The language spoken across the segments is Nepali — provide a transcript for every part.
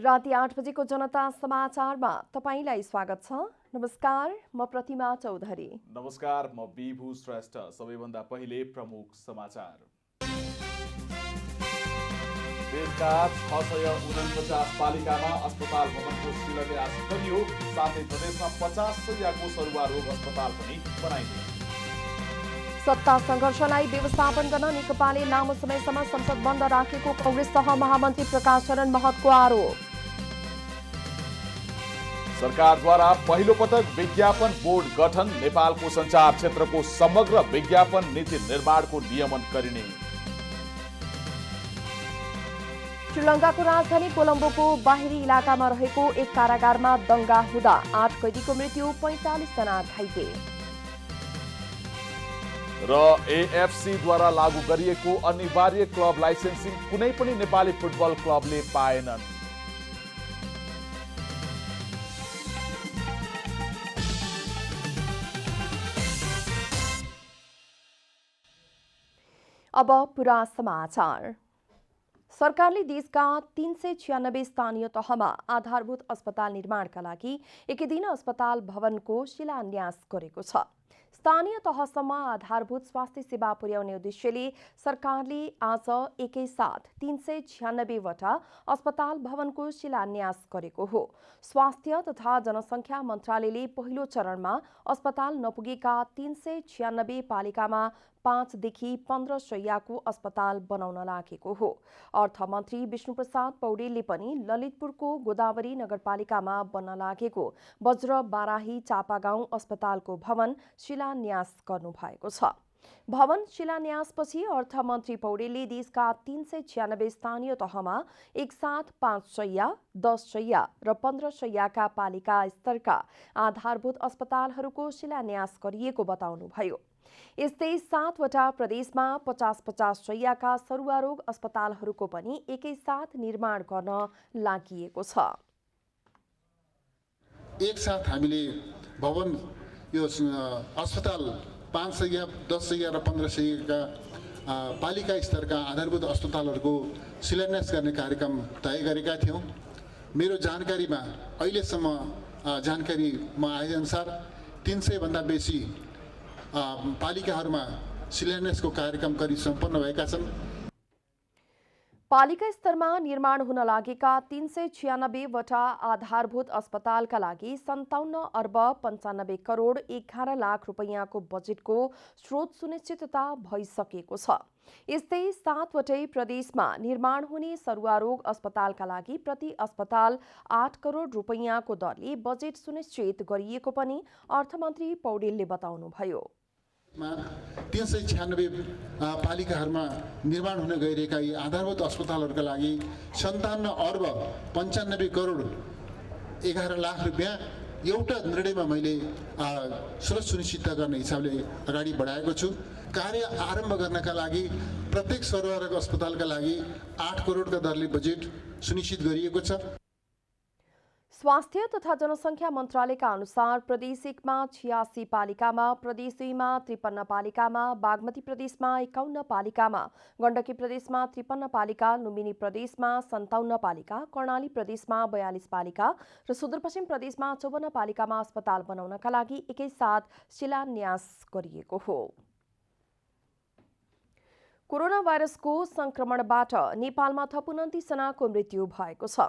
राति 8 बजेको जनता समाचारमा तपाईलाई स्वागत छ। नमस्कार, म प्रतिमा चौधरी। नमस्कार, म विभू श्रेष्ठ। सबैभन्दा पहिले प्रमुख समाचार। देशका 649 पालिकामा अस्पताल भवनको शिलान्यास गरियो। साथै प्रदेशमा 50 शय्याको सरुवा रोग अस्पताल पनि बनाइयो। सत्ता संघर्षलाई व्यवस्थापन गर्न नेकपाले लामो समयसम्म संसद बन्द राखेको कांग्रेस सह महामन्त्री प्रकाश शरण महतको आरोप। सरकारद्वारा पहिलो पटक विज्ञापन बोर्ड गठन। नेपालको सञ्चार क्षेत्रको समग्र विज्ञापन नीति निर्माणको नियमन गरिने। श्रीलङ्काको राजधानी कोलम्बोको बाहिरी इलाकामा रहेको एक कारागारमा दंगा हुँदा 8 कैदीको मृत्यु, 45 जना घाइते। र एएफसीद्वारा लागू गरिएको अनिवार्य क्लब लाइसेन्सिङ कुनै पनि नेपाली फुटबल क्लबले पाएनन्। अब पूरा समाचार। सरकारले देशका 396 स्थानीय तहमा आधारभूत अस्पताल निर्माणका लागि एकै अस्पताल भवनको शिलान्यास गरेको छ। स्थानीय तहसम्म आधारभूत स्वास्थ्य सेवा पुर्याउने उद्देश्यले सरकारले आज एकैसाथ 396 वटा अस्पताल भवनको शिलान्यास गरेको हो। स्वास्थ्य तथा जनसङ्ख्या मन्त्रालयले पहिलो चरणमा अस्पताल नपुगेका 396 पालिकामा 5 देखि 15 शय्याको अस्पताल बनाउन लागेको हो। अर्थमन्त्री विष्णुप्रसाद पौडेलले पनि ललितपुरको गोदावरी नगरपालिकामा बन्न लागेको वज्र बाराही चापागाउँ अस्पतालको भवन शिलान्यास गर्नुभएको छ। भवन शिलान्यासपछि अर्थमन्त्री पौडेलले देशका 396 स्थानीय तहमा एकसाथ 5 शय्या, 10 शय्या र 15 शय्याका पालिका स्तरका आधारभूत अस्पतालहरूको शिलान्यास गरिएको बताउनुभयो। यस्तै 7 वटा प्रदेशमा 50-50 शय्याका सरुवा रोग अस्पतालहरूको पनि एकैसाथ निर्माण गर्न लागिएको छ। एकसाथ हामीले भवन यो अस्पताल 5 शय्या, 10 शय्या र 15 शय्याका पालिका स्तरका आधारभूत अस्पतालहरूको शिलान्यास गर्ने कार्यक्रम तय गरेका थियौँ। मेरो जानकारीमा अहिलेसम्म जानकारीमा आएअनुसार 300 भन्दा बेसी पालिकाहरूमा शिलान्यासको कार्यक्रम करिब सम्पन्न भएका छन्। पालिका स्तरमा निर्माण हुन लागेका 396 वटा आधारभूत अस्पतालका लागि 57 अर्ब 95 करोड 11 लाख रुपैयाँको बजेटको स्रोत सुनिश्चितता भइसकेको छ। यस्तै 7 वटै प्रदेशमा निर्माण हुने सरुवा रोग अस्पतालका लागि प्रति अस्पताल 8 करोड रुपैयाँको दरले बजेट सुनिश्चित गरिएको पनि अर्थमन्त्री पौडेलले बताउनुभयो। 396 पालिकाहरूमा निर्माण हुन गइरहेका यी आधारभूत अस्पतालहरूका लागि 57 अर्ब 95 करोड 11 लाख रुपियाँ एउटा निर्णयमा मैले स्रोत सुनिश्चित गर्ने हिसाबले अगाडि बढाएको छु। कार्य आरम्भ गर्नका लागि प्रत्येक सरुवा रोग अस्पतालका लागि 8 करोडका दरले बजेट सुनिश्चित गरिएको छ। स्वास्थ्य तथा जनसङ्ख्या मन्त्रालयका अनुसार प्रदेश 1 मा 86 पालिकामा, प्रदेश 2 मा 53 पालिकामा, बागमती प्रदेशमा 51 पालिकामा, गण्डकी प्रदेशमा 53 पालिका, लुम्बिनी प्रदेशमा 57 पालिका, कर्णाली प्रदेशमा 42 पालिका र सुदूरपश्चिम प्रदेशमा 54 पालिकामा अस्पताल बनाउनका लागि एकैसाथ शिलान्यास गरिएको हो। कोरोना भाइरसको संक्रमणबाट नेपालमा थप 29 जनाको मृत्यु भएको छ।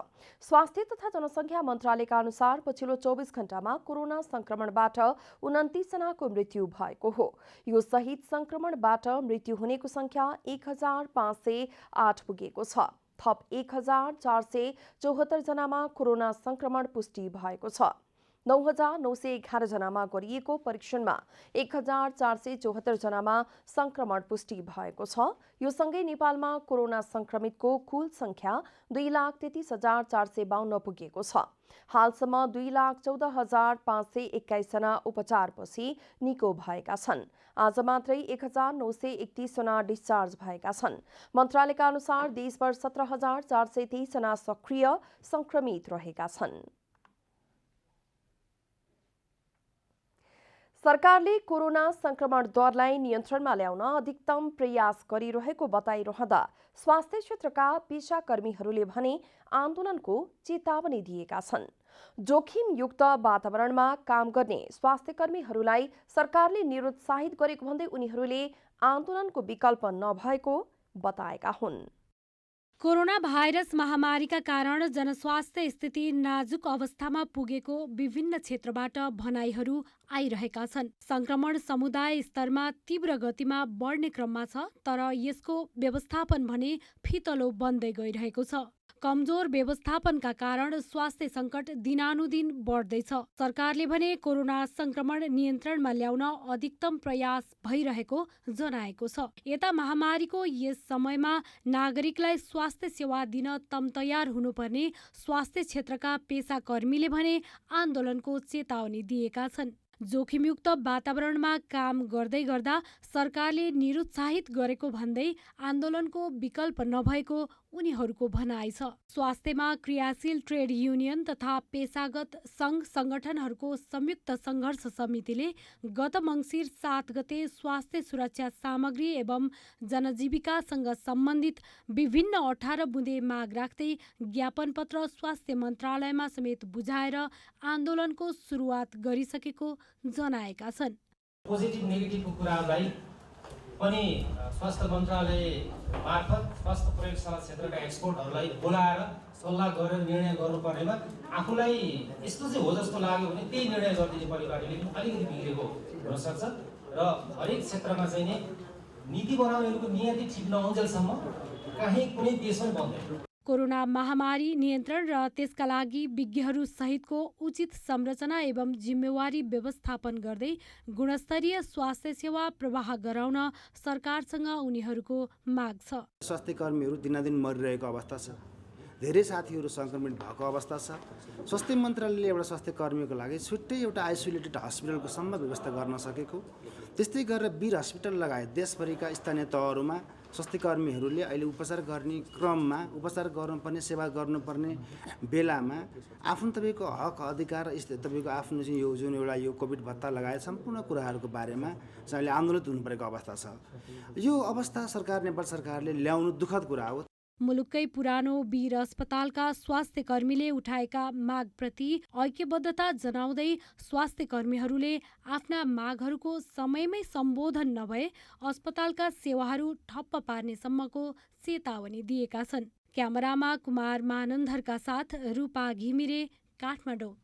स्वास्थ्य तथा जनसङ्ख्या मन्त्रालयका अनुसार पछिल्लो 24 घण्टामा कोरोना संक्रमणबाट 29 जनाको मृत्यु भएको हो। यो सहित संक्रमणबाट मृत्यु हुनेको संख्या 1508 पुगेको छ। थप 1474 जनामा कोरोना संक्रमण पुष्टि भएको छ। 9911 जनामा गरिएको परीक्षणमा 1474 जनामा संक्रमण पुष्टि भएको छ। यो सँगै नेपालमा कोरोना संक्रमितको कुल संख्या 2,33,452 पुगेको छ। हालसम्म 2,14,521 जना उपचारपछि निको भएका छन्। आज मात्रै 1,931 जना डिस्चार्ज भएका छन्। मन्त्रालयका अनुसार देशभर 17,423 जना सक्रिय संक्रमित रहेका छन्। सरकारले कोरोना संक्रमण दरलाई नियन्त्रणमा ल्याउन अधिकतम प्रयास गरिरहेको बताइरहँदा स्वास्थ्य क्षेत्रका पेशाकर्मीहरूले भने आन्दोलनको चेतावनी दिएका छन्। जोखिमयुक्त वातावरणमा काम गर्ने स्वास्थ्यकर्मीहरूलाई सरकारले निरुत्साहित गरेको भन्दै उनीहरूले आन्दोलनको विकल्प नभएको बताएका हुन्। कोरोना भाइरस महामारीका कारण जनस्वास्थ्य स्थिति नाजुक अवस्थामा पुगेको विभिन्न क्षेत्रबाट भनाइहरू आइरहेका छन्। संक्रमण समुदाय स्तरमा तीव्र गतिमा बढ्ने क्रममा छ, तर यसको व्यवस्थापन भने फितलो बन्दै गइरहेको छ। कमजोर व्यवस्थापनका कारण स्वास्थ्य सङ्कट दिनानुदिन बढ्दैछ। सरकारले भने कोरोना संक्रमण नियन्त्रणमा ल्याउन अधिकतम प्रयास भइरहेको जनाएको छ। यता महामारीको यस समयमा नागरिकलाई स्वास्थ्य सेवा दिन तम्तयार हुनुपर्ने स्वास्थ्य क्षेत्रका पेसाकर्मीले भने आन्दोलनको चेतावनी दिएका छन्। जोखिमयुक्त वातावरणमा काम गर्दै गर्दा सरकारले निरुत्साहित गरेको भन्दै आन्दोलनको विकल्प नभएको उनीहरूको भनाइ छ। स्वास्थ्यमा क्रियाशील ट्रेड युनियन तथा पेसागत सङ्घ सङ्गठनहरूको संयुक्त सङ्घर्ष समितिले गत मङ्सिर 7 गते स्वास्थ्य सुरक्षा सामग्री एवं जनजीविकासँग सम्बन्धित विभिन्न 18 बुँदे माग राख्दै ज्ञापन पत्र स्वास्थ्य मन्त्रालयमा समेत बुझाएर आन्दोलनको सुरुवात गरिसकेको जनाएका छन्। पोजिटिभ नेगेटिभको कुराहरूलाई पनि स्वास्थ्य मन्त्रालय मार्फत स्वास्थ्य प्रयोगशाला क्षेत्रका एक्सपर्टहरूलाई बोलाएर सल्लाह गरेर निर्णय गर्नुपर्नेमा आफूलाई यस्तो चाहिँ हो जस्तो लाग्यो भने त्यही निर्णय गरिदिने परिपाटीले पनि अलिकति बिग्रेको हुनसक्छ र हरेक क्षेत्रमा चाहिँ नि नीति बनाउनेहरूको नियति ठिक नहुन्जेलसम्म कहीँ कुनै देश पनि बन्दैन। कोरोना महामारी नियन्त्रण र त्यसका लागि विज्ञहरू सहितको उचित संरचना एवं जिम्मेवारी व्यवस्थापन गर्दै गुणस्तरीय स्वास्थ्य सेवा प्रवाह गराउन सरकारसँग उनीहरूको माग छ। स्वास्थ्य कर्मीहरू दिनादिन मरिरहेको अवस्था छ। धेरै साथीहरू सङ्क्रमित भएको अवस्था छ। स्वास्थ्य मन्त्रालयले एउटा स्वास्थ्य कर्मीको लागि छुट्टै एउटा आइसोलेटेड हस्पिटलको सम्म व्यवस्था गर्न सकेको। त्यस्तै गरेर वीर हस्पिटल लगायत देशभरिका स्थानीय तहहरूमा स्वास्थ्य कर्मीहरूले अहिले उपचार गर्ने क्रममा उपचार गर्नुपर्ने सेवा गर्नुपर्ने बेलामा आफ्नो तपाईँको हक अधिकार तपाईँको आफ्नो चाहिँ यो जुन एउटा यो कोभिड भत्ता लगायत सम्पूर्ण कुराहरूको बारेमा चाहिँ अहिले आन्दोलित हुनुपरेको अवस्था छ। यो अवस्था नेपाल सरकारले ल्याउनु दुःखद कुरा हो। मुलुककै पुरानो वीर अस्पतालका स्वास्थ्य कर्मीले उठाएका मागप्रति ऐक्यबद्धता जनाउँदै स्वास्थ्य कर्मीहरूले आफ्ना मागहरूको समयमै सम्बोधन नभए अस्पतालका सेवाहरू ठप्प पार्नेसम्मको चेतावनी दिएका छन्। क्यामेरामा कुमार मानन्धरका साथ रूपा घिमिरे, काठमाडौँ।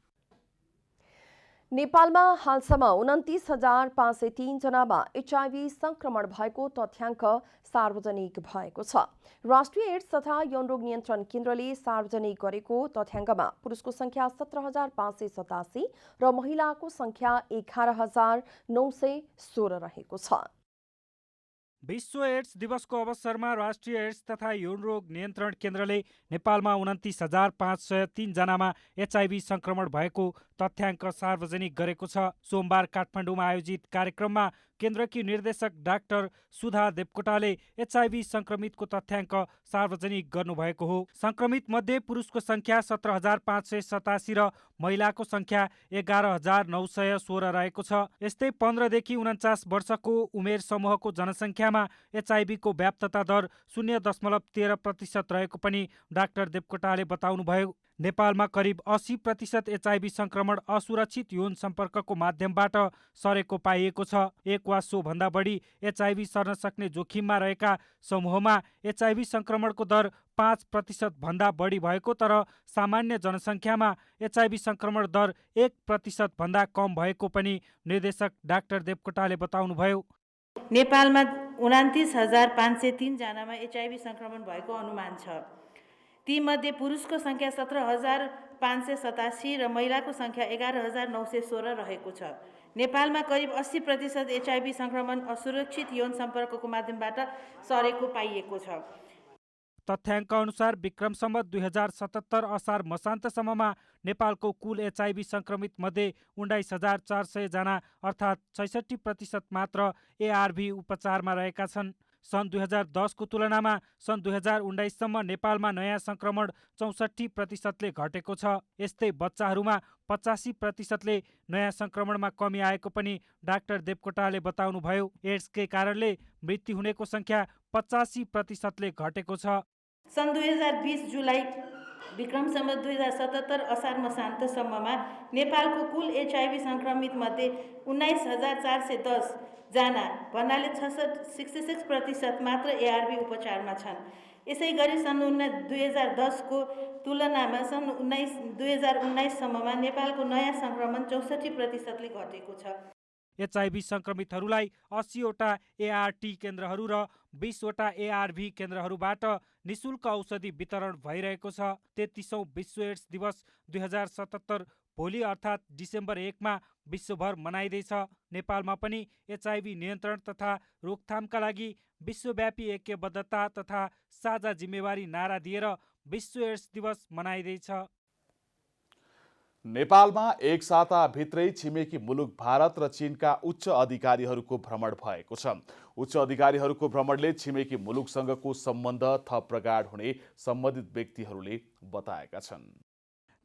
नेपालमा हालसम्म 29,503 जनामा HIV संक्रमण भएको तथ्याङ्क सार्वजनिक भएको छ। राष्ट्रिय एड्स तथा यौनरोग नियन्त्रण केन्द्रले सार्वजनिक गरेको तथ्याङ्कमा पुरुषको सङ्ख्या 17,587 र महिलाको सङ्ख्या 11,916 रहेको छ। विश्व एड्स दिवसको अवसरमा राष्ट्रिय एड्स तथा यौनरोग नियन्त्रण केन्द्रले नेपालमा 29,503 जनामा HIV संक्रमण भएको तथ्याङ्क सार्वजनिक गरेको छ। सोमबार काठमाडौँमा आयोजित कार्यक्रममा केन्द्रकी निर्देशक डाक्टर सुधा देवकोटाले HIV संक्रमितको तथ्याङ्क सार्वजनिक गर्नुभएको हो। संक्रमित मध्ये पुरुषको सङ्ख्या 17,587 र महिलाको सङ्ख्या 11,916 रहेको छ। यस्तै 15 देखि 49 वर्षको उमेर समूहको जनसङ्ख्यामा HIV को व्याप्तता दर 0.13% रहेको पनि डाक्टर देवकोटाले बताउनुभयो। नेपालमा करिब 80% HIV संक्रमण असुरक्षित यौन सम्पर्कको माध्यमबाट सरेको पाइएको छ। एक वा सो भन्दा बढी HIV सर्न सक्ने जोखिममा रहेका समूहमा HIV संक्रमणको दर 5% भन्दा बढी भएको, तर सामान्य जनसङ्ख्यामा HIV संक्रमण दर 1% भन्दा कम भएको पनि निर्देशक डाक्टर देवकोटाले बताउनुभयो। नेपालमा 29,503 जनामा HIV संक्रमण भएको अनुमान छ। तीमध्ये पुरुषको सङ्ख्या 17,587 र महिलाको सङ्ख्या 11,916 रहेको छ। नेपालमा करिब 80% HIV संक्रमण असुरक्षित यौन सम्पर्कको माध्यमबाट सरेको पाइएको छ। तथ्याङ्क अनुसार विक्रम सम्वत 2077 असार मसान्तसम्ममा नेपालको कुल HIV संक्रमित मध्ये 19,400 जना अर्थात् 66% मात्र ARV उपचारमा रहेका छन्। सन् 2010 को तुलनामा सन् 2019 सम्म नेपालमा नयाँ संक्रमण 64% घटेको छ। यस्तै बच्चाहरूमा 85%ले नयाँ संक्रमणमा कमी आएको पनि डाक्टर देवकोटाले बताउनुभयो। एड्सकै कारणले मृत्यु हुनेको संख्या 85%ले घटेको छ। सन् 2020 जुलाई विक्रम सम्वत 2077 असार मसान्तसम्ममा नेपालको कुल HIV सङ्क्रमित मध्ये 19,410 जना भन्नाले 66% मात्र ARV उपचारमा छन्। यसै गरी सन् 2010 को तुलनामा सन् 2019 सम्ममा नेपालको नयाँ सङ्क्रमण 64%ले घटेको छ। HIV संक्रमितहरूलाई 80वटा ART केन्द्रहरू र 20वटा ARV केन्द्रहरूबाट निशुल्क औषधि वितरण भइरहेको छ। 33औं विश्व एड्स दिवस 2077 भोलि अर्थात् डिसेम्बर 1 मा विश्वभर मनाइँदैछ। नेपालमा पनि HIV नियन्त्रण तथा रोकथामका लागि विश्वव्यापी ऐक्यबद्धता तथा साझा जिम्मेवारी नारा दिएर विश्व एड्स दिवस मनाइँदैछ। नेपालमा एक साताभित्रै छिमेकी मुलुक भारत र चीनका उच्च अधिकारीहरूको भ्रमण भएको छ। उच्च अधिकारीहरूको भ्रमणले छिमेकी मुलुकसँगको सम्बन्ध थप प्रगाढ हुने सम्बन्धित व्यक्तिहरूले बताएका छन्।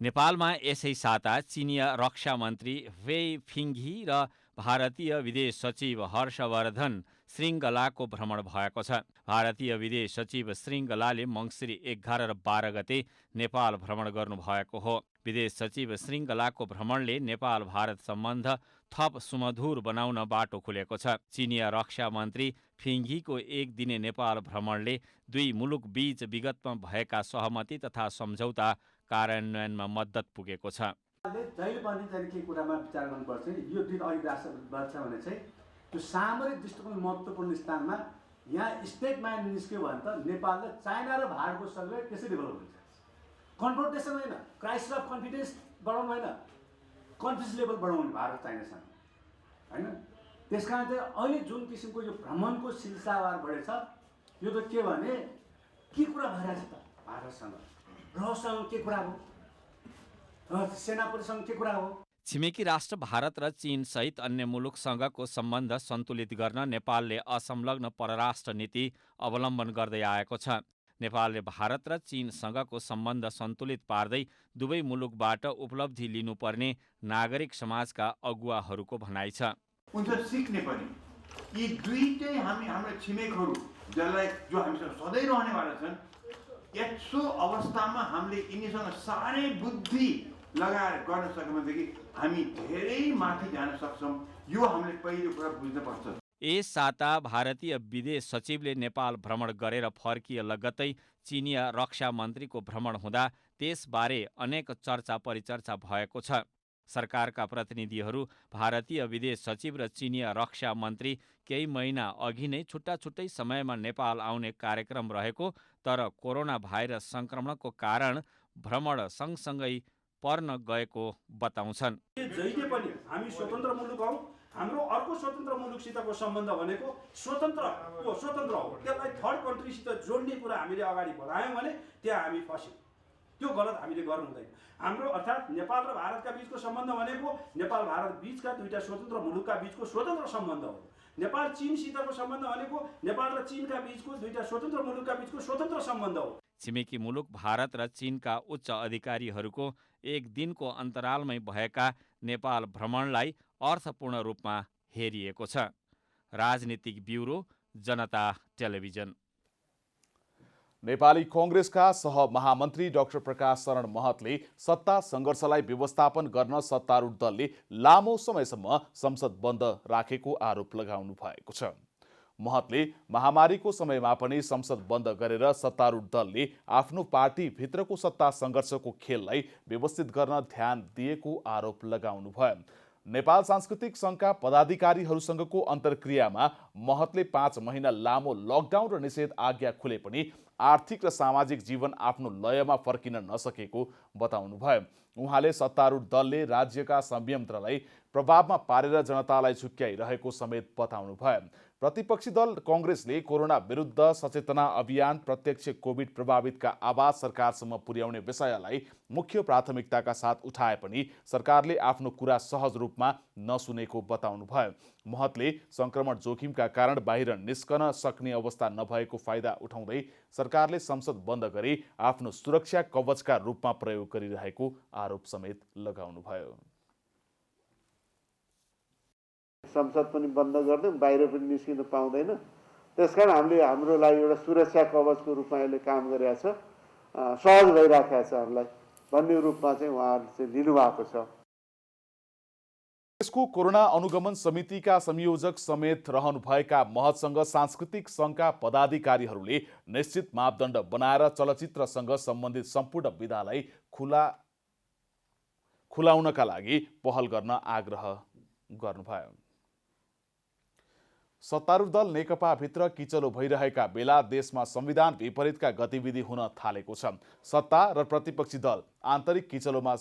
नेपालमा यसै साता चिनिया रक्षा मन्त्री वेइ फिङ्घी र भारतीय विदेश सचिव हर्षवर्धन श्रृङ्गलाको भ्रमण भएको छ। भारतीय विदेश सचिव श्रृङ्गलाले मङ्सिर 11 र 12 गते नेपाल भ्रमण गर्नुभएको हो। विदेश सचिव श्रृङ्गलाको भ्रमणले नेपाल भारत सम्बन्ध थप सुमधुर बनाउन बाटो खुलेको छ। चिनिया रक्षा मन्त्री फिङ्घीको एक दिने नेपाल भ्रमणले दुई मुलुक बीच विगतमा भएका सहमति तथा सम्झौता कार्यान्वयनमा मद्दत पुगेको छ। जहिले पनि चाहिँ के कुरामा विचार गर्नुपर्छ, यो दिन अहिले राष्ट्रवाद छ भने चाहिँ त्यो सामरिक दृष्टिकोण महत्त्वपूर्ण स्थानमा यहाँ स्टेट माइन्ड निस्क्यो भने त नेपालले चाइना र भारतको सँगै त्यसै डेभलप हुन्छ। कन्फ्रन्टेसन होइन, क्राइसिस अफ कन्फिडेन्स बढाउनु होइन, कन्फिडेन्स लेभल बढाउनु भारत चाइनासँग होइन। त्यस कारण चाहिँ अहिले जुन किसिमको यो भ्रमणको सिलसिलावार बढेछ, यो त के भने के कुरा भइरहेछ त भारतसँग, रहसँग के कुरा हो, सेनापतिसँग के कुरा हो। छिमेकी राष्ट्र भारत र चीन सहित अन्य मुलुकसँगको सम्बन्ध सन्तुलित गर्न नेपालले असंलग्न परराष्ट्र नीति अवलम्बन गर्दै आएको छ। नेपालले भारत र चीनसँगको सम्बन्ध सन्तुलित पार्दै दुवै मुलुकबाट उपलब्धि लिनुपर्ने नागरिक समाजका अगुवाहरूको भनाइ छ। उनले सिक्ने पनि यी दुईटै हाम्रो छिमेकहरू जसलाई जो हामीसँग सधैँ रहनेवाला छन्, यसो अवस्थामा हामीले यिनीसँग साह्रै बुद्धि लगाएर गर्न सक्यौँ भनेदेखि हामी धेरै माथि जान सक्छौँ। यो हामीले पहिलो कुरा बुझ्नुपर्छ। यस साता भारतीय विदेश सचिवले नेपाल भ्रमण गरेर फर्किए लगत्तै चिनिया रक्षा मन्त्रीको भ्रमण हुँदा त्यसबारे अनेक चर्चा परिचर्चा भएको छ। सरकारका प्रतिनिधिहरू भारतीय विदेश सचिव र चिनिया रक्षा मन्त्री केही महिना अघि नै छुट्टा छुट्टै समयमा नेपाल आउने कार्यक्रम रहेको, तर कोरोना भाइरस सङ्क्रमणको कारण भ्रमण सँगसँगै पर्न गएको बताउँछन्। जहिले पनि हामी स्वतन्त्र मुलुक हौ, हाम्रो अर्को स्वतन्त्र मुलुकसितको सम्बन्ध भनेको स्वतन्त्र हो। त्यसलाई थर्ड कन्ट्रीसित जोड्ने कुरा हामीले अगाडि बढायौँ भने त्यहाँ हामी फस्यौँ। त्यो गलत हामीले गर्नु हुँदैन। हाम्रो अर्थात् नेपाल र भारतका बीचको सम्बन्ध भनेको नेपाल भारत बीचका दुईटा स्वतन्त्र मुलुकका बीचको स्वतन्त्र सम्बन्ध हो। नेपाल चीनसितको सम्बन्ध भनेको नेपाल र चीनका बीचको दुईटा स्वतन्त्र मुलुकका बीचको स्वतन्त्र सम्बन्ध हो। छिमेकी मुलुक भारत र चीनका उच्च अधिकारीहरूको एक दिनको अन्तरालमै भएका नेपाल भ्रमणलाई अर्थपूर्ण रूपमा हेरिएको छ। राजनीतिक ब्युरो, जनता टेलिभिजन। नेपाली कांग्रेसका सहमहामन्त्री डाक्टर प्रकाश शरण महतले सत्ता सङ्घर्षलाई व्यवस्थापन गर्न सत्तारूढ दलले लामो समयसम्म संसद बन्द राखेको आरोप लगाउनु भएको छ। महतले महामारीको समयमा पनि संसद बन्द गरेर सत्तारूढ दलले आफ्नो पार्टीभित्रको सत्ता सङ्घर्षको खेललाई व्यवस्थित गर्न ध्यान दिएको आरोप लगाउनु भयो। नेपाल सांस्कृतिक सङ्घका पदाधिकारीहरूसँगको अन्तर्क्रियामा महतले 5 महिना लामो लकडाउन र निषेध आज्ञा खुले पनि आर्थिक र सामाजिक जीवन आफ्नो लयमा फर्किन नसकेको बताउनु भयो। उहाँले सत्तारूढ दलले राज्यका संयन्त्रलाई प्रभावमा पारेर जनतालाई झुक्क्याइरहेको समेत बताउनुभयो। प्रतिपक्षी दल कांग्रेसले कोरोना विरुद्ध सचेतना अभियान प्रत्यक्ष कोभिड प्रभावितका आवाज सरकारसम्म पुर्याउने विषयलाई मुख्य प्राथमिकताका साथ उठाए पनि सरकारले आफ्नो कुरा सहज रूपमा नसुनेको बताउनुभयो। महतले संक्रमण जोखिमका कारण बाहिर निस्कन सक्ने अवस्था नभएको फाइदा उठाउँदै सरकारले संसद बन्द गरी आफ्नो सुरक्षा कवचका रूपमा प्रयोग गरिरहेको आरोप समेत लगाउनुभयो। संसद पनि बन्द गर्दै बाहिर पनि निस्किन पाउँदैन। त्यसकारण हामीले हाम्रो लागि एउटा सुरक्षा कवचको रूपमा यसले काम गरेको छ, सहज भइराखेको छ हामीलाई भन्ने रूपमा चाहिँ उहाँहरूले चाहिँ लिनुभएको छ। देशको कोरोना अनुगमन समितिका संयोजक समेत रहनुभएका महतसँग सांस्कृतिक सङ्घका पदाधिकारीहरूले निश्चित मापदण्ड बनाएर चलचित्रसँग सम्बन्धित सम्पूर्ण विधालाई खुलाउनका लागि पहल गर्न आग्रह गर्नुभयो। सत्तारूढ दल नेकपाभित्र किचलो भइरहेका बेला देशमा संविधान विपरीतका गतिविधि हुन थालेको छ। सत्ता र प्रतिपक्षी दल आन्तरिक किचलोमा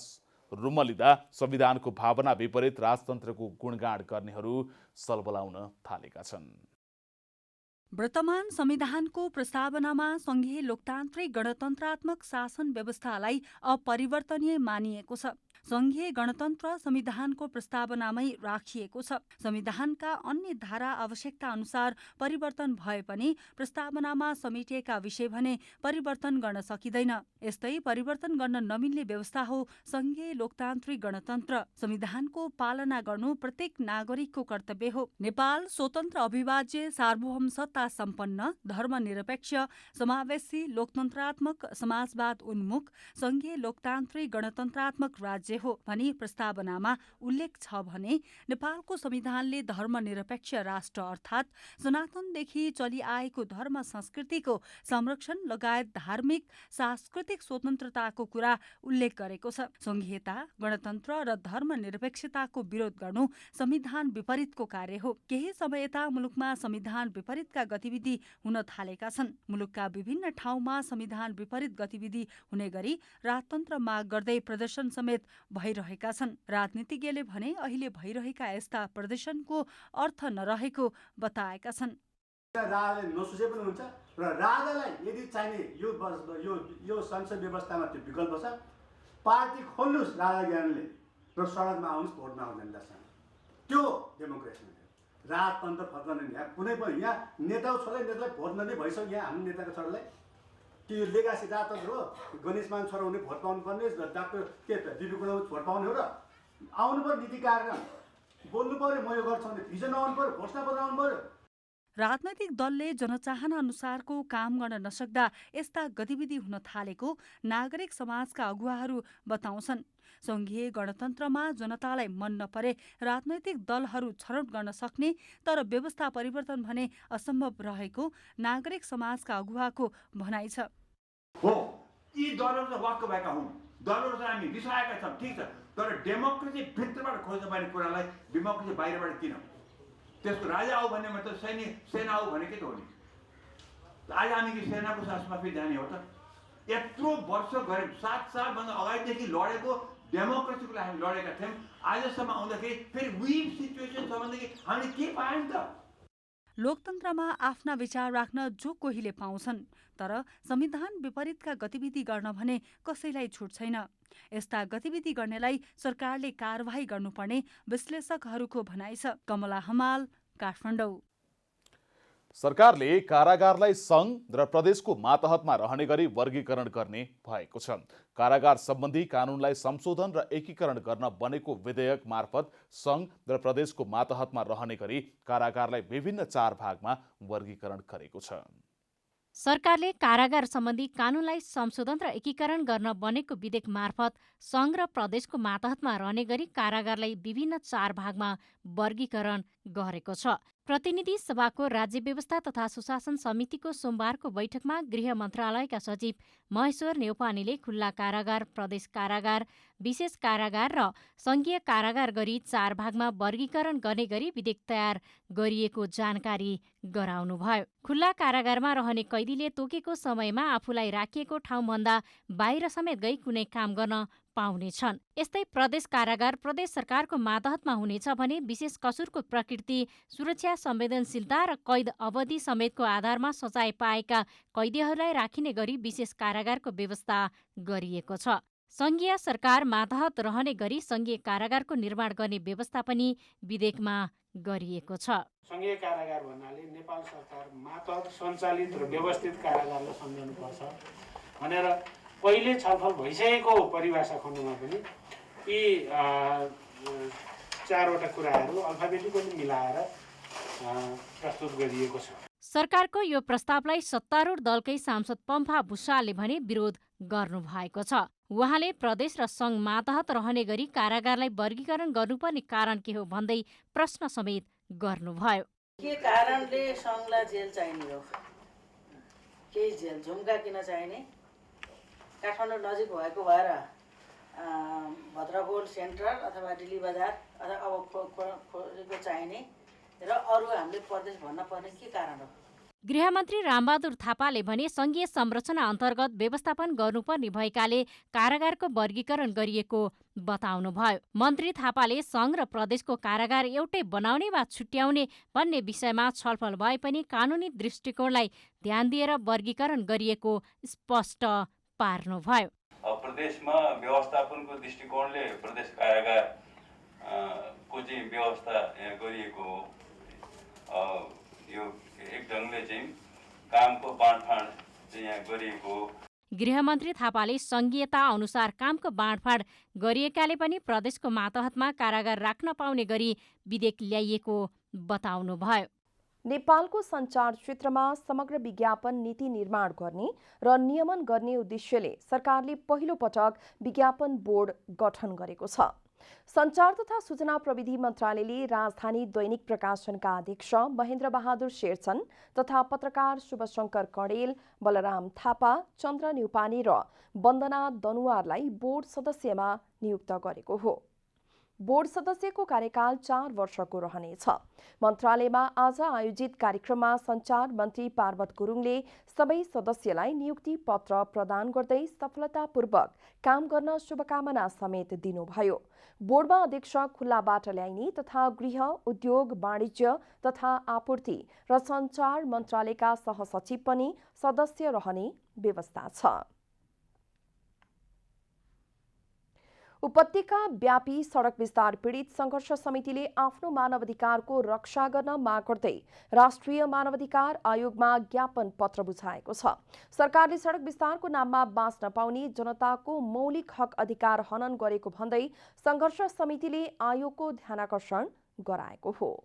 रुमलिँदा संविधानको भावना विपरीत राजतन्त्रको गुणगान गर्नेहरू सलबलाउन थालेका छन्। वर्तमान संविधानको प्रस्तावनामा संघीय लोकतान्त्रिक गणतन्त्रात्मक शासन व्यवस्थालाई अपरिवर्तनीय मानिएको छ। संघीय गणतन्त्र संविधानको प्रस्तावनामै राखिएको छ। संविधानका अन्य धारा आवश्यकता अनुसार परिवर्तन भए पनि प्रस्तावनामा समेटिएका विषय भने परिवर्तन गर्न सकिँदैन। यस्तै परिवर्तन गर्न नमिल्ने व्यवस्था हो संघीय लोकतान्त्रिक गणतन्त्र। संविधानको पालना गर्नु प्रत्येक नागरिकको कर्तव्य हो। नेपाल स्वतन्त्र अभिवाज्य सार्वभौम सत्ता सम्पन्न धर्मनिरपेक्ष समावेशी लोकतन्त्रात्मक समाजवाद उन्मुख संघीय लोकतान्त्रिक गणतन्त्रात्मक राज्य हो भनी प्रस्तावनामा उल्लेख छ भने नेपालको संविधानले धर्मनिरपेक्ष राष्ट्र अर्थात् सनातनदेखि चलिआएको धर्म संस्कृतिको संरक्षण लगायत धार्मिक सांस्कृतिक स्वतन्त्रताको कुरा उल्लेख गरेको छ। संघीयता गणतन्त्र र धर्मनिरपेक्षताको विरोध गर्नु संविधान विपरीतको कार्य हो। केही समय यता मुलुकमा संविधान विपरीतका गतिविधि हुन थालेका छन्। मुलुकका विभिन्न ठाउँमा संविधान विपरीत गतिविधि हुने गरी राजतन्त्र माग गर्दै प्रदर्शन समेत भइरहेका छन्। राजनीतिज्ञले भने अहिले भइरहेका यस्ता प्रदर्शनको अर्थ नरहेको बताएका छन्। राजाले नसोचे पनि हुन्छ र राजालाई यदि चाहिने यो संसद व्यवस्थामा त्यो विकल्प छ, पार्टी खोल्नुहोस् राजा ज्ञानले र सडकमा आउनुहोस् भोट माग्नु जनतासँग। त्यो डेमोक्रेसी हो। राजतन्त्र फर्कन यहाँ कुनै पनि यहाँ नेताको छोराले नेतालाई भोट नदिने भइसक्यो। यहाँ हाम्रो नेताको छोरालाई कि यो लेगासी राजतन्त्र हो, गणेशमान छोरा हुने भोट पाउनु पर्ने, डाक्टर के बिपी कुरामा भोट पाउने हो र आउनु पर्यो नीति कार्यक्रम बोल्नु पर्यो, म यो गर्छु भने भिजन आउनु पर्यो, घोषणा पत्र आउनु पर्यो। राजनैतिक दलले जनचाहना अनुसारको काम गर्न नसक्दा यस्ता गतिविधि हुन थालेको नागरिक समाजका अगुवाहरू बताउँछन्। संघीय गणतन्त्रमा जनतालाई मन नपरे राजनैतिक दलहरू छनौट गर्न सक्ने तर व्यवस्था परिवर्तन भने असम्भव रहेको नागरिक समाजका अगुवाको भनाइ छ। हो यी दलहरू त वाक्क भएका हुन्, दलहरू चाहिँ हामी रिसाएका छौँ, ठिक छ, तर डेमोक्रेसी भित्रबाट खोज्नुपर्ने कुरालाई डेमोक्रेसी बाहिरबाट किन? त्यसको राजा आऊ भन्ने मतलब सेना आऊ भनेकै त हो नि। आज हामी कि सेनाको सासमा फेरि जाने हो त? यत्रो वर्ष गरे 7 सालभन्दा अगाडिदेखि लडेको डेमोक्रेसीको लागि हामी लडेका थियौँ। आजसम्म आउँदाखेरि फेरि विक सिचुएसन छ भनेदेखि हामीले के पायौँ त? लोकतन्त्रमा आफ्ना विचार राख्न जो कोहीले पाउँछन्, तर संविधान विपरीतका गतिविधि गर्न भने कसैलाई छुट छैन। यस्ता गतिविधि गर्नेलाई सरकारले कारबाही गर्नुपर्ने विश्लेषकहरूको भनाइ छ। कमला हमाल, काठमाडौँ। सरकारले कारागारलाई सङ्घ र प्रदेशको मातहतमा रहने गरी वर्गीकरण गर्ने भएको छ। कारागार सम्बन्धी कानुनलाई संशोधन र एकीकरण गर्न बनेको विधेयक मार्फत सङ्घ र प्रदेशको मातहतमा रहने गरी कारागारलाई विभिन्न 4 भागमा वर्गीकरण गरेको छ। सरकारले कारागार सम्बन्धी कानुनलाई संशोधन र एकीकरण गर्न बनेको विधेयक मार्फत सङ्घ र प्रदेशको मातहतमा रहने गरी कारागारलाई विभिन्न 4 भागमा वर्गीकरण गरेको छ। प्रतिनिधि सभाको राज्य व्यवस्था तथा सुशासन समितिको सोमबारको बैठकमा गृह मन्त्रालयका सचिव महेश्वर नेउपानेले खुल्ला कारागार, प्रदेश कारागार, विशेष कारागार र सङ्घीय कारागार गरी 4 भागमा वर्गीकरण गर्ने गरी विधेयक तयार गरिएको जानकारी गराउनुभयो। खुल्ला कारागारमा रहने कैदीले तोकेको समयमा आफूलाई राखिएको ठाउँभन्दा बाहिर समेत गई कुनै काम गर्न पाउनेछन्। यस्तै प्रदेश कारागार प्रदेश सरकारको मातहतमा हुनेछ भने विशेष कसुरको प्रकृति, सुरक्षा संवेदनशीलता र कैद अवधि समेतको आधारमा सजाय पाएका कैदीहरूलाई राखिने गरी विशेष कारागारको व्यवस्था गरिएको छ। सङ्घीय सरकार मातहत रहने गरी सङ्घीय कारागारको निर्माण गर्ने व्यवस्था पनि विधेयकमा गरिएको छ। सङ्घीय कारागार भन्नाले नेपाल सरकार मातहत सञ्चालित र व्यवस्थित कारागारलाई सम्झाउनुपर्छ भनेर पहिले छलफल भइसकेको परिभाषा खण्डमा पनि यी चारवटा कुराहरू अल्फाबेटिकली मिलाएर प्रस्तुत गरिएको छ। सरकारको यो प्रस्तावलाई सत्तारूढ दलकै सांसद पम्फा भुसालले भने विरोध गर्नु भएको छ। उहाँले प्रदेश र सङ्घ मातहत रहने गरी कारागारलाई वर्गीकरण गर्नुपर्ने कारण के हो भन्दै प्रश्न समेत गर्नुभयो। के कारणले सङ्घलाई जेल चाहिने हो? केही जेल झुम्का किन चाहिने? काठमाडौँ नजिक भएको भएर भद्रकोट सेन्ट्रल अथवा दिल्ली बजार अथवा अब खोजेको चाहिने र अरू हामीले प्रदेश भन्न पर्ने के कारण हो? गृहमन्त्री रामबहादुर थापाले भने सङ्घीय संरचना अन्तर्गत व्यवस्थापन गर्नुपर्ने भएकाले कारागारको वर्गीकरण गरिएको बताउनुभयो। मन्त्री थापाले सङ्घ र प्रदेशको कारागार एउटै बनाउने वा छुट्याउने भन्ने विषयमा छलफल भए पनि कानुनी दृष्टिकोणलाई ध्यान दिएर वर्गीकरण गरिएको स्पष्ट पार्नुभयो। प्रदेशमा व्यवस्थापनको दृष्टिकोणले प्रदेश कारागार को चाहिँ व्यवस्था गरिएको हो। यो एक ढङ्गले चाहिँ कामको बाँडफाँड चाहिँ यहाँ गरिएको हो। गृहमन्त्री थापाले सङ्घीयता अनुसार कामको बाँडफाँड गरिएकाले पनि प्रदेशको मातहतमा कारागार राख्न पाउने गरी विधेयक ल्याइएको बताउनुभयो। नेपालको सञ्चार क्षेत्रमा समग्र विज्ञापन नीति निर्माण गर्ने र नियमन गर्ने उद्देश्यले सरकारले पहिलो पटक विज्ञापन बोर्ड गठन गरेको छ। सञ्चार तथा सूचना प्रविधि मन्त्रालयले राजधानी दैनिक प्रकाशनका अध्यक्ष महेन्द्र बहादुर शेरचन तथा पत्रकार शुभशङ्कर कणेल, बलराम थापा, चन्द्र न्युपाने र वन्दना दनुवारलाई बोर्ड सदस्यमा नियुक्त गरेको हो। बोर्ड सदस्यको कार्यकाल 4 वर्षको रहनेछ। मन्त्रालयमा आज आयोजित कार्यक्रममा सञ्चार मन्त्री पार्वत गुरुङले सबै सदस्यलाई नियुक्ति पत्र प्रदान गर्दै सफलतापूर्वक काम गर्न शुभकामना समेत दिनुभयो। बोर्डमा अध्यक्ष खुल्लाबाट ल्याइने तथा गृह, उद्योग, वाणिज्य तथा आपूर्ति र सञ्चार मन्त्रालयका सहसचिव पनि सदस्य रहने व्यवस्था छ। उपत्यका व्यापी सडक विस्तार पीडित सङ्घर्ष समितिले आफ्नो मानवाधिकारको रक्षा गर्न माग गर्दै राष्ट्रिय मानवाधिकार आयोगमा ज्ञापन पत्र बुझाएको छ। सरकारले सडक विस्तारको नाममा बाँच्न पाउने जनताको मौलिक हक अधिकार हनन गरेको भन्दै सङ्घर्ष समितिले आयोगको ध्यानाकर्षण गराएको हो।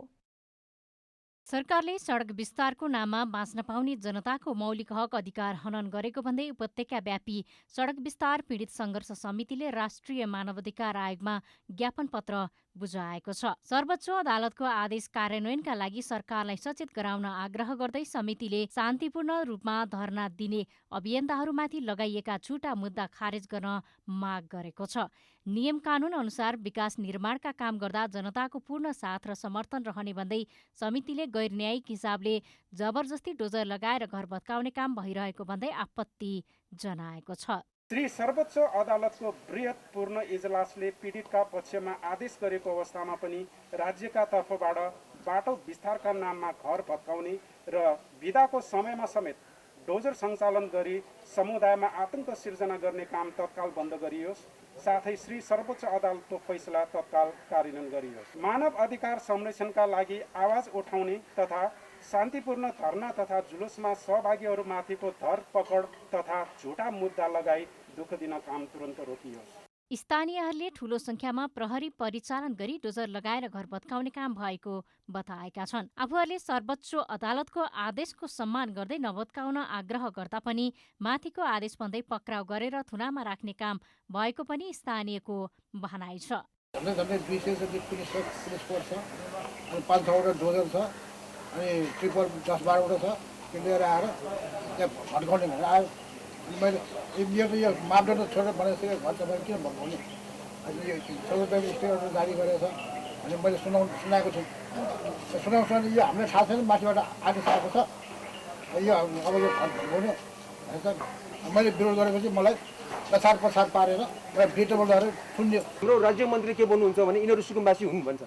सरकारले सडक विस्तारको नाममा बाँच्न पाउने जनताको मौलिक हक अधिकार हनन गरेको भन्दै उपत्यका व्यापी सडक विस्तार पीडित सङ्घर्ष समितिले राष्ट्रिय मानवाधिकार आयोगमा ज्ञापन पत्र बुझाएको छ। सर्वोच्च अदालतको आदेश कार्यान्वयनका लागि सरकारलाई सचेत गराउन आग्रह गर्दै समितिले शान्तिपूर्ण रूपमा धरना दिने अभियन्ताहरूमाथि लगाइएका झुटा मुद्दा खारेज गर्न माग गरेको छ। नियम कानून अनुसार विकास निर्माणका काम गर्दा जनताको पूर्ण साथ र समर्थन रहने भन्दै समितिले गैर न्यायिक हिसाबले जबरजस्ती डोजर लगाएर घर भत्काउने काम भइरहेको भन्दै आपत्ति जनाएको छ। श्री सर्वोच्च अदालतको बृहत्पूर्ण इजलासले पीडितका पक्षमा आदेश गरेको अवस्थामा पनि राज्यका तर्फबाट बाटो विस्तारका नाममा घर भत्काउने र बिदाको समयमा समेत डोजर सञ्चालन गरी समुदायमा आतंक सिर्जना गर्ने काम तत्काल बन्द गरियोस्। साथै श्री सर्वोच्च अदालतको फैसला तत्काल कार्यान्वयन गरियोस्। मानव अधिकार संरक्षणका लागि आवाज उठाउने तथा शान्तिपूर्ण धरना तथा जुलुसमा सहभागीहरूमाथिको धरपकड तथा झुटा मुद्दा लगाई दुःख दिन काम तुरन्त रोकियोस्। स्थानीयहरूले ठूलो संख्यामा प्रहरी परिचालन गरी डोजर लगाएर घर भत्काउने काम भएको बताएका छन्। आफूहरूले सर्वोच्च अदालतको आदेशको सम्मान गर्दै नभत्काउन आग्रह गर्दा पनि माथिको आदेश भन्दै पक्राउ गरेर थुनामा राख्ने काम भएको पनि स्थानीयको भनाइ छ। झन्डै 200 जति पुलिस फोर्स छ अनि 5-6वटा डोजर छ अनि ट्रिपल 10-12वटा छ। त्यो लिएर आएर त्यहाँ भत्काउने भनेर आयो। मैले यो मापदण्ड छोडेर भनेर घर तपाईँ किन भत्काउने यो 14 स्टेटहरू जारी गरेको छ अनि मैले सुनाएको छु। सुनाउँछु यो हामीलाई थाहा छैन माथिबाट आदेश आएको छ यो अब यो भत्काउने भनेर मैले विरोध गरेपछि मलाई लछार पछार पारेर एउटा भिटोमा लगेर थुन्यो। हाम्रो राज्य मन्त्री के भन्नुहुन्छ भने यिनीहरू सुकुम्बासी हुन् भन्छ।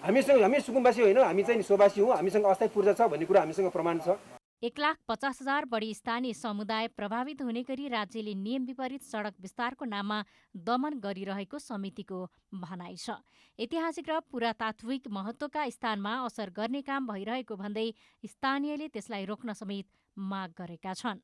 हामी सुकुम्बासी होइन, हामी चाहिँ सोबासी हौँ, हामीसँग अस्थायी पूर्जा छ भन्ने कुरा हामीसँग प्रमाण छ। 1,50,000 बढी स्थानीय समुदाय प्रभावित हुने गरी राज्यले नियम विपरीत सडक विस्तारको नाममा दमन गरिरहेको समितिको भनाइ छ। ऐतिहासिक र पुरातात्विक महत्त्वका स्थानमा असर गर्ने काम भइरहेको भन्दै स्थानीयले त्यसलाई रोक्न समेत माग गरेका छन्।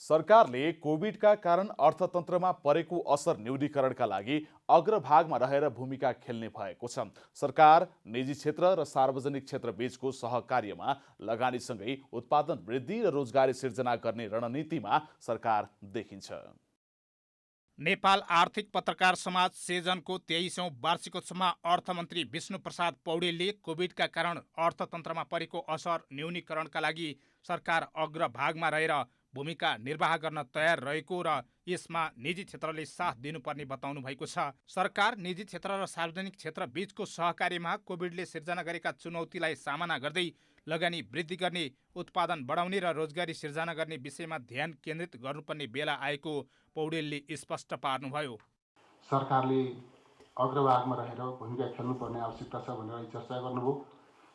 सरकारले कोभिडका कारण अर्थतन्त्रमा परेको असर न्यूनीकरणका लागि अग्रभागमा रहेर भूमिका खेल्ने भएको छ। सरकार निजी क्षेत्र र सार्वजनिक क्षेत्र बीचको सहकार्यमा लगानीसँगै उत्पादन वृद्धि र रोजगारी सिर्जना गर्ने रणनीतिमा सरकार देखिन्छ। नेपाल आर्थिक पत्रकार समाज सेजनको 23औं वार्षिकोत्सवमा अर्थमन्त्री विष्णुप्रसाद पौडेलले कोभिडका कारण अर्थतन्त्रमा परेको असर न्यूनीकरणका लागि सरकार अग्रभागमा रहेर भूमिका निर्वाह गर्न तयार रहेको र यसमा निजी क्षेत्रले साथ दिनुपर्ने बताउनु भएको छ। सरकार निजी क्षेत्र र सार्वजनिक क्षेत्र बीचको सहकार्यमा कोभिडले सिर्जना गरेका चुनौतीलाई सामना गर्दै लगानी वृद्धि गर्ने, उत्पादन बढाउने र रोजगारी सिर्जना गर्ने विषयमा ध्यान केन्द्रित गर्नुपर्ने बेला आएको पौडेलले स्पष्ट पार्नुभयो। सरकारले अग्रभागमा रहेर भूमिका खेल्नुपर्ने आवश्यकता छ भनेर चर्चा गर्नुभयो।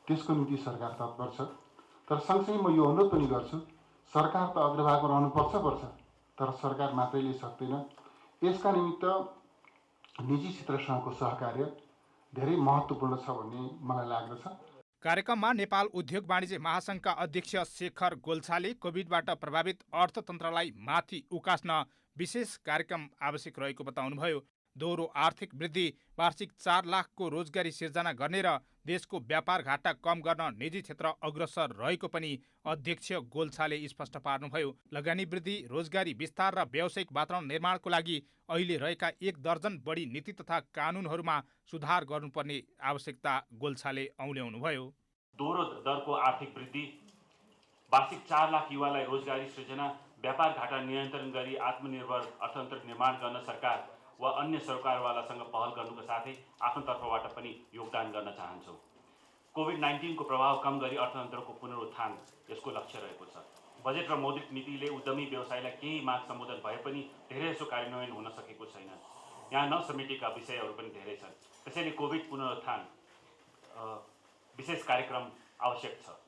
त्यसको निम्ति सरकार तत्पर छ। तर सँगसँगै म यो अनुरोध पनि गर्छु, सरकार त अग्रभागमा रहनुपर्छ, तर सरकार मात्रैले सक्दैन। यसका निमित्त निजी क्षेत्रसँगको सहकार्य धेरै महत्त्वपूर्ण छ भन्ने मलाई लाग्दछ। कार्यक्रममा नेपाल उद्योग वाणिज्य महासङ्घका अध्यक्ष शेखर गोल्छाले कोभिडबाट प्रभावित अर्थतन्त्रलाई माथि उकास्न विशेष कार्यक्रम आवश्यक रहेको बताउनुभयो। दोहोरो आर्थिक वृद्धि, वार्षिक 4 लाखको रोजगारी सिर्जना गर्ने र देशको व्यापार घाटा कम गर्न निजी क्षेत्र अग्रसर रहेको पनि अध्यक्ष गोल्छाले स्पष्ट पार्नुभयो। लगानी वृद्धि, रोजगारी विस्तार र व्यावसायिक वातावरण निर्माणको लागि अहिले रहेका 1 दर्जन बढी नीति तथा कानुनहरूमा सुधार गर्नुपर्ने आवश्यकता गोल्छाले औल्याउनुभयो। दोहोरो दरको आर्थिक वृद्धि, वार्षिक 4 लाख युवालाई रोजगारी सृजना, व्यापार घाटा नियन्त्रण गरी आत्मनिर्भर अर्थतन्त्र निर्माण गर्न सरकार वा अन्य सरकारवालासँग पहल गर्नुको साथै आफ्नो तर्फबाट पनि योगदान गर्न चाहन्छौँ। कोभिड-19 को प्रभाव कम गरी अर्थतन्त्रको पुनरुत्थान यसको लक्ष्य रहेको छ। बजेट र मौद्रिक नीतिले उद्यमी व्यवसायलाई केही माग सम्बोधन भए पनि धेरै जसो कार्यान्वयन हुन सकेको छैन। यहाँ नसमेटेका विषयहरू पनि धेरै छन्। त्यसैले कोभिड पुनरुत्थान विशेष कार्यक्रम आवश्यक छ।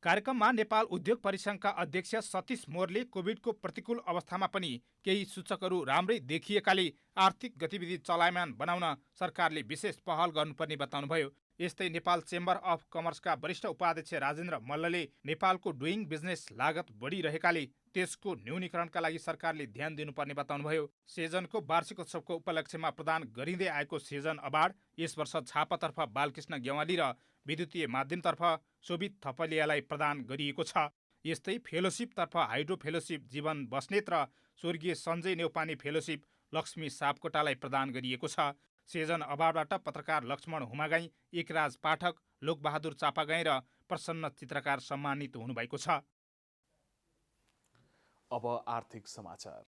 कार्यक्रममा नेपाल उद्योग परिसङ्घका अध्यक्ष सतीश मोरले कोभिडको प्रतिकूल अवस्थामा पनि केही सूचकहरू राम्रै देखिएकाले आर्थिक गतिविधि चलायमान बनाउन सरकारले विशेष पहल गर्नुपर्ने बताउनुभयो। यस्तै नेपाल चेम्बर अफ कमर्सका वरिष्ठ उपाध्यक्ष राजेन्द्र मल्लले नेपालको डुइङ बिजनेस लागत बढिरहेकाले त्यसको न्यूनीकरणका लागि सरकारले ध्यान दिनुपर्ने बताउनुभयो। सेजनको वार्षिकोत्सवको उपलक्ष्यमा प्रदान गरिँदै आएको सेजन अवार्ड यस वर्ष छापातर्फ बालकृष्ण गेवाली र विद्युतीय माध्यमतर्फ शोभित थपलियालाई प्रदान गरिएको छ। यस्तै फेलोसिपतर्फ हाइड्रो फेलोसिप जीवन बस्नेत र स्वर्गीय सञ्जय नेउपाने फेलोसिप लक्ष्मी सापकोटालाई प्रदान गरिएको छ। सेजन अवार्डबाट पत्रकार लक्ष्मण हुमागाई, एकराज पाठक, लोकबहादुर चापागाई र प्रसन्न चित्रकार सम्मानित हुनुभएको छ। अब आर्थिक समाचार।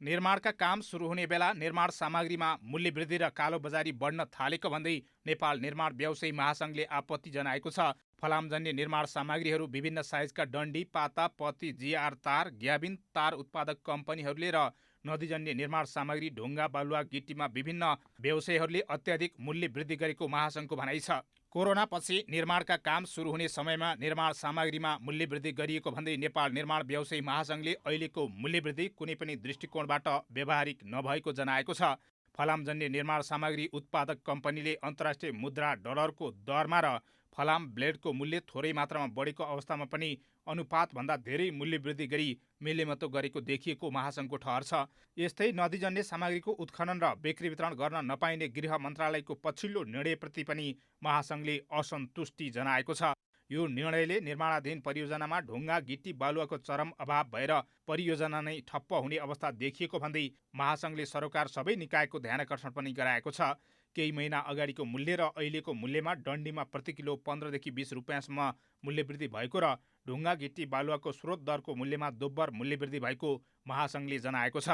निर्माणका काम सुरु हुने बेला निर्माण सामग्रीमा मूल्य वृद्धि र कालोबजारी बढ्न थालेको भन्दै नेपाल निर्माण व्यवसायी महासङ्घले आपत्ति जनाएको छ। फलामजन्य निर्माण सामग्रीहरू विभिन्न साइजका डन्डी, पाता, पत्ती, जिआर तार, ग्याबिन तार उत्पादक कम्पनीहरूले र नदीजन्य निर्माण सामग्री ढुङ्गा, बालुवा, गिट्टीमा विभिन्न व्यवसायीहरूले अत्याधिक मूल्य वृद्धि गरेको महासङ्घको भनाइ छ। कोरोनापछि निर्माणका काम सुरु हुने समयमा निर्माण सामग्रीमा मूल्य वृद्धि गरिएको भन्दै नेपाल निर्माण व्यवसायी महासङ्घले अहिलेको मूल्य वृद्धि कुनै पनि दृष्टिकोणबाट व्यावहारिक नभएको जनाएको छ। फलामजन्य निर्माण सामग्री उत्पादक कम्पनीले अन्तर्राष्ट्रिय मुद्रा डलरको दरमा र फलाम ब्लेडको मूल्य थोरै मात्रामा बढेको अवस्थामा पनि अनुपातभन्दा धेरै मूल्य वृद्धि गरी मिलेमतो गरेको देखिएको महासङ्घको ठहर छ। यस्तै नदीजन्य सामग्रीको उत्खनन र बिक्री वितरण गर्न नपाइने गृह मन्त्रालयको पछिल्लो निर्णयप्रति पनि महासङ्घले असन्तुष्टि जनाएको छ। यो निर्णयले निर्माणाधीन परियोजनामा ढुङ्गा, गिट्टी, बालुवाको चरम अभाव भएर परियोजना नै ठप्प हुने अवस्था देखिएको भन्दै महासङ्घले सरोकार सबै निकायको ध्यानकर्षण पनि गराएको छ। केही महिना अगाडिको मूल्य र अहिलेको मूल्यमा डन्डीमा प्रति किलो 15 देखि 20 रुपियाँसम्म मूल्य वृद्धि भएको र ढुङ्गा गिट्टी बालुवाको स्रोत दरको मूल्यमा दोब्बर मूल्य वृद्धि भएको महासङ्घले जनाएको छ।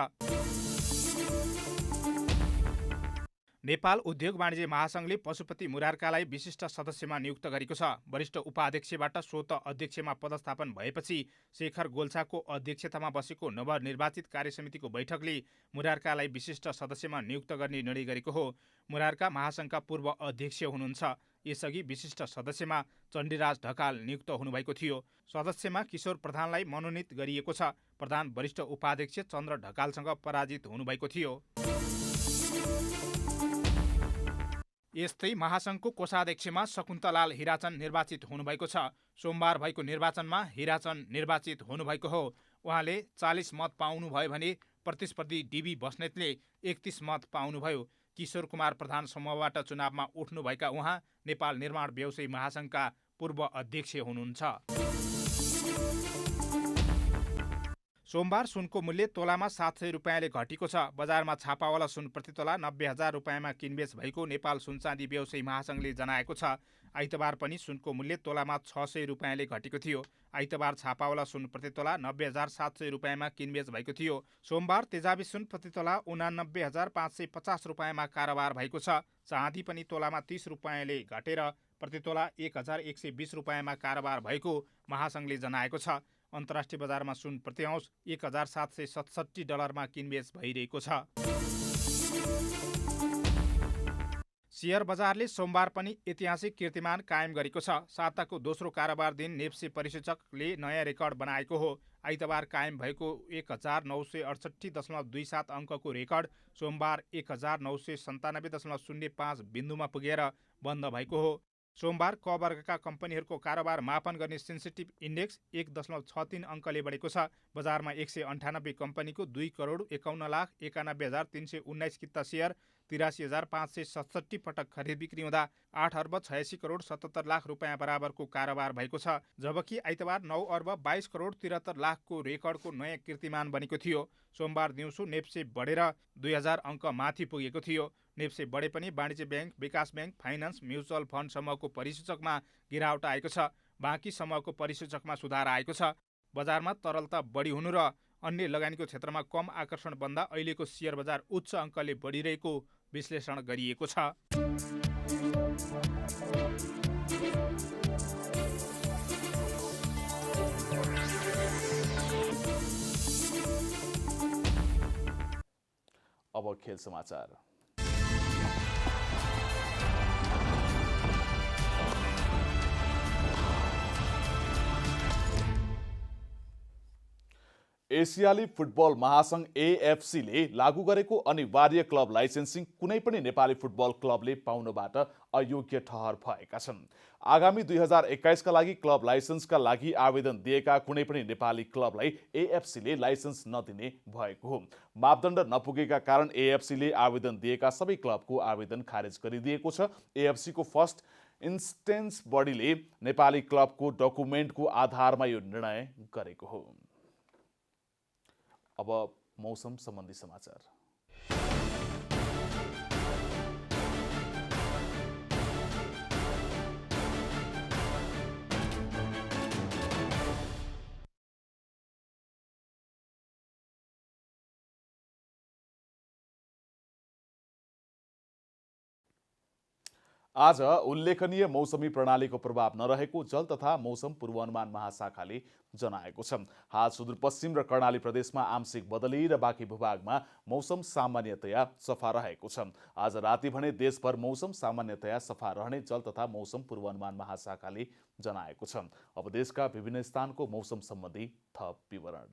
नेपाल उद्योग वाणिज्य महासङ्घले पशुपति मुरारकालाई विशिष्ट सदस्यमा नियुक्त गरेको छ। वरिष्ठ उपाध्यक्षबाट स्वत अध्यक्षमा पदस्थापन भएपछि शेखर गोल्छाको अध्यक्षतामा बसेको नवनिर्वाचित कार्यसमितिको बैठकले मुरारकालाई विशिष्ट सदस्यमा नियुक्त गर्ने निर्णय गरेको हो। मुरारका महासङ्घका पूर्व अध्यक्ष हुनुहुन्छ। यसअघि विशिष्ट सदस्यमा चण्डीराज ढकाल नियुक्त हुनुभएको थियो। सदस्यमा किशोर प्रधानलाई मनोनित गरिएको छ। प्रधान वरिष्ठ उपाध्यक्ष चन्द्र ढकालसँग पराजित हुनुभएको थियो। यस्तै महासङ्घको कोषाध्यक्षमा शकुन्तलाल हिराचन निर्वाचित हुनुभएको छ। सोमबार भएको निर्वाचनमा हिराचन निर्वाचित हुनुभएको हो। उहाँले 40 मत पाउनुभयो भने प्रतिस्पर्धी डिबी बस्नेतले 31 मत पाउनुभयो। किशोर कुमार प्रधान समूहबाट चुनावमा उठ्नुभएका उहाँ नेपाल निर्माण व्यवसायी महासङ्घका पूर्व अध्यक्ष हुनुहुन्छ। सोमबार सुनको मूल्य तोलामा 700 रुपियाँले घटेको छ। बजारमा छापावाला सुन प्रति तोला 90,000 रुपियाँमा किनबेच भएको नेपाल सुनचाँदी व्यवसायी महासङ्घले जनाएको छ। आइतबार पनि सुनको मूल्य तोलामा 600 रुपियाँले घटेको थियो। आइतबार छापावाला सुन प्रति तोला 90,700 रुपियाँमा किनबेच भएको थियो। सोमबार तेजाबी सुन प्रति तोला 89,550 रुपियाँमा कारोबार भएको छ। चाँदी पनि तोलामा 30 रुपियाँले घटेर प्रति तोला 1,120 रुपियाँमा कारोबार भएको महासङ्घले जनाएको छ। अन्तर्राष्ट्रिय बजारमा सुन प्रति औँस 1,767 डलरमा किनबेच भइरहेको छ। शेयर बजारले सोमबार पनि ऐतिहासिक कीर्तिमान कायम गरेको छ। साताको दोस्रो कारोबार दिन नेप्से परिसूचकले नयाँ रेकर्ड बनाएको हो। आइतबार कायम भएको 1,968.27 अङ्कको रेकर्ड सोमबार 1,997.05 बिन्दुमा पुगेर बन्द भएको हो। सोमबार क वर्गका कम्पनीहरूको कारोबार मापन गर्ने सेन्सिटिभ इन्डेक्स 1.63 अङ्कले बढेको छ। बजारमा 198 कम्पनीको 2,91,91,319 किता शेयर 83,567 पटक खरिद बिक्री हुँदा 8,86,77,00,000 रुपियाँ बराबरको कारोबार भएको छ। जबकि आइतबार 9,22,73,00,000को रेकर्डको नयाँ कीर्तिमान बनेको थियो। सोमबार दिउँसो नेप्से बढेर 2000 अङ्क माथि पुगेको थियो। नेप्से बढे पनि वाणिज्य ब्याङ्क, विकास ब्याङ्क, फाइनान्स, म्युचुअल फन्ड समूहको परिसूचकमा गिरावट आएको छ। बाँकी समूहको परिसूचकमा सुधार आएको छ। बजारमा तरलता बढी हुनु र अन्य लगानीको क्षेत्रमा कम आकर्षण बन्दा अहिलेको शेयर बजार उच्च अङ्कले बढिरहेको विश्लेषण गरिएको छ। अब खेल समाचार। एसियाली फुटबल महासङ्घ एएफसीले लागू गरेको अनिवार्य क्लब लाइसेन्सिङ कुनै पनि नेपाली फुटबल क्लबले पाउनबाट अयोग्य ठहर भएका छन्। आगामी 2021 का लागि क्लब लाइसेन्सका लागि आवेदन दिएका कुनै पनि नेपाली क्लबलाई एएफसीले लाइसेन्स नदिने भएको हो। मापदण्ड नपुगेका कारण एएफसीले आवेदन दिएका सबै क्लबको आवेदन खारेज गरिदिएको छ। एएफसीको फर्स्ट इन्स्टेन्स बडीले नेपाली क्लबको डकुमेन्टको आधारमा यो निर्णय गरेको हो। अब मौसम सम्बन्धी समाचार। आज उल्लेखनीय मौसमी प्रणालीको प्रभाव नरहेको जल तथा मौसम पूर्वानुमान महाशाखाले जनाएको छ। हाल सुदूरपश्चिम र कर्णाली प्रदेशमा आंशिक बदली र बाँकी भूभागमा मौसम सामान्यतया सफा रहेको छ। आज राति भने देशभर मौसम सामान्यतया सफा रहने जल तथा मौसम पूर्वानुमान महाशाखाले जनाएको छ। अब देशका विभिन्न स्थानको मौसम सम्बन्धी थप विवरण।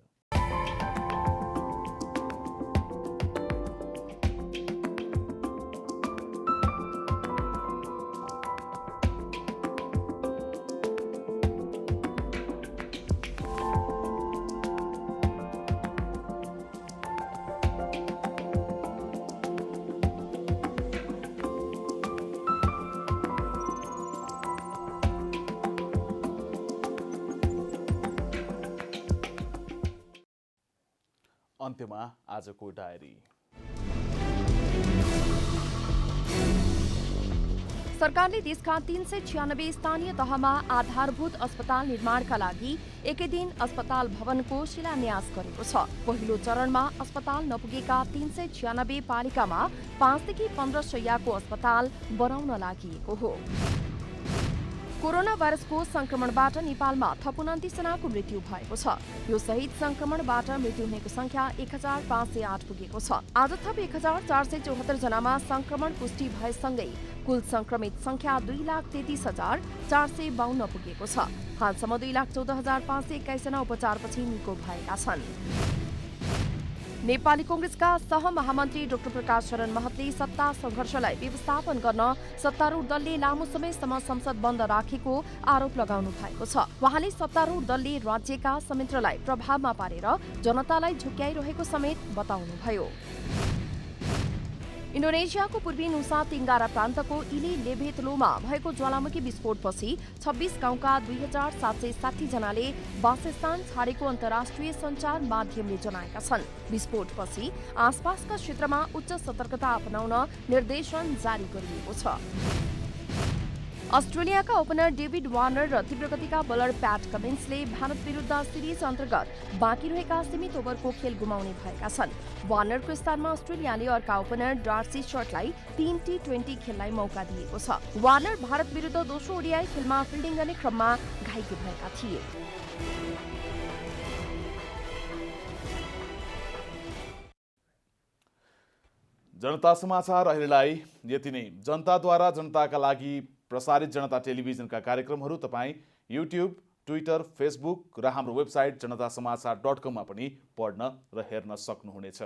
अन्त्यमा आजको डायरी। सरकारले देशका 396 स्थानीय तहमा आधारभूत अस्पताल निर्माणका लागि एकै दिन अस्पताल भवनको शिलान्यास गरेको छ। पहिलो चरणमा अस्पताल नपुगेका 396 पालिकामा 5 देखि 15 शय्याको अस्पताल बनाउन लागि हो। कोरोना भाइरसको संक्रमणबाट नेपालमा थप 29 जनाको मृत्यु भएको छ। यो सहित संक्रमणबाट मृत्यु हुनेको संख्या 1508 पुगेको छ। आज थप 1474 जनामा संक्रमण पुष्टि भएसँगै कुल संक्रमित संख्या 2,33,452 पुगेको छ। हालसम्म 2,14,521 जना उपचारपछि निको भएका छन्। नेपाली कांग्रेसका सहमहामन्त्री डाक्टर प्रकाश शरण महतले सत्ता संघर्षलाई व्यवस्थापन गर्न सत्तारूढ दलले लामो समयसम्म संसद बन्द राखेको आरोप लगाउनु भएको छ। उहाँले सत्तारूढ दलले राज्यका संयन्त्रलाई प्रभावमा पारेर जनतालाई झुक्याइरहेको समेत बताउनुभयो। इन्डोनेसियाको पूर्वी नुसा तिङ्गारा प्रान्तको इली लेभेतलोमा भएको ज्वालामुखी विस्फोटपछि 26 गाउँका 2,760 जनाले वासस्थान छाडेको अन्तर्राष्ट्रिय सञ्चार माध्यमले जनाएका छन्। विस्फोटपछि आसपासका क्षेत्रमा उच्च सतर्कता अपनाउन निर्देशन जारी गरिएको छ। अस्ट्रेलियाका ओपनर डेभिड वार्नर र तीव्र गतिका बोलर प्याट कमिन्सले भारत विरुद्ध सिरिज अन्तर्गत बाँकी रहेका सीमित ओभरको खेल गुमाउने भएका छन्। वार्नरको स्थानमा अस्ट्रेलियाले अर्का ओपनर डार्सी शर्टलाई 3 T20 खेललाई मौका दिएको छ। वार्नर भारत विरुद्ध दोस्रो ओडिआई खेलमा फिल्डिङ गर्ने क्रममा घाइते भएका थिए। जनता समाचार अहिलेलाई यति नै। जनताद्वारा जनताका लागि प्रसारित जनता टेलिभिजनका कार्यक्रमहरू तपाईँ युट्युब, ट्विटर, फेसबुक र हाम्रो वेबसाइट जनतासमाचार.com मा पनि पढ्न र हेर्न सक्नुहुनेछ।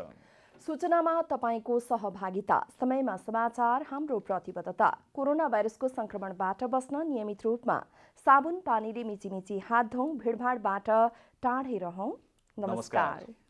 सूचनामा तपाईको सहभागिता, समयमा समाचार हाम्रो प्रतिबद्धता। कोरोना भाइरसको संक्रमणबाट बस्न नियमित रूपमा साबुन पानीले मिचिमिची हात धौँ, भिडभाडबाट टाढै रहौं। नमस्कार।